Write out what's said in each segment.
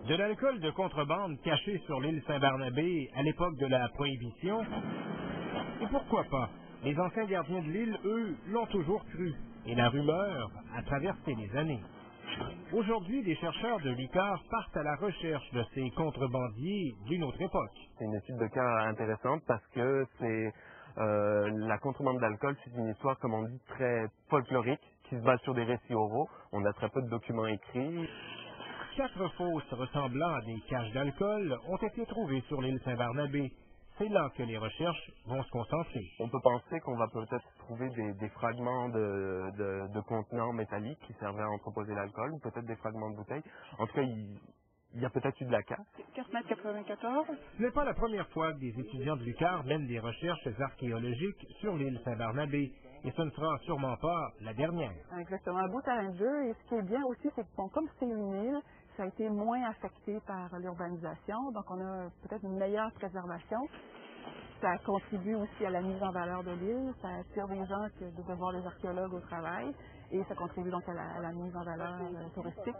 De l'alcool de contrebande caché sur l'île Saint-Barnabé à l'époque de la Prohibition? Et pourquoi pas? Les anciens gardiens de l'île, eux, l'ont toujours cru, et la rumeur a traversé les années. Aujourd'hui, des chercheurs de l'ICAR partent à la recherche de ces contrebandiers d'une autre époque. C'est une étude de cas intéressante parce que la contrebande d'alcool, c'est une histoire, comme on dit, très folklorique, qui se base sur des récits oraux. On a très peu de documents écrits. 4 fosses ressemblant à des caches d'alcool ont été trouvées sur l'île Saint-Barnabé. C'est là que les recherches vont se concentrer. On peut penser qu'on va peut-être trouver des fragments de contenants métalliques qui servaient à entreposer l'alcool, ou peut-être des fragments de bouteilles. En tout cas, il y a peut-être eu de la casse. Carte mètre 94. Ce n'est pas la première fois que des étudiants de l'UQAR mènent des recherches archéologiques sur l'île Saint-Barnabé, et ce ne sera sûrement pas la dernière. Exactement, un beau terrain de jeu. Et ce qui est bien aussi, c'est que bon, comme c'est une île, ça a été moins affecté par l'urbanisation, donc on a peut-être une meilleure préservation. Ça contribue aussi à la mise en valeur de l'île, ça attire des gens de voir les archéologues au travail, et ça contribue donc à la mise en valeur touristique.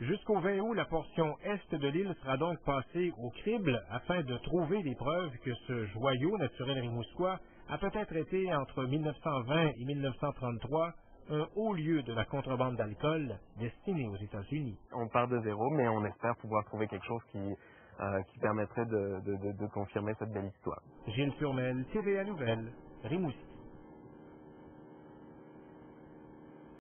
Jusqu'au 20 août, la portion est de l'île sera donc passée au crible afin de trouver des preuves que ce joyau naturel rimouskois a peut-être été entre 1920 et 1933 un haut lieu de la contrebande d'alcool destiné aux États-Unis. On part de zéro, mais on espère pouvoir trouver quelque chose qui permettrait de confirmer cette belle histoire. Gilles Turmel, TVA Nouvelles, Rimouski.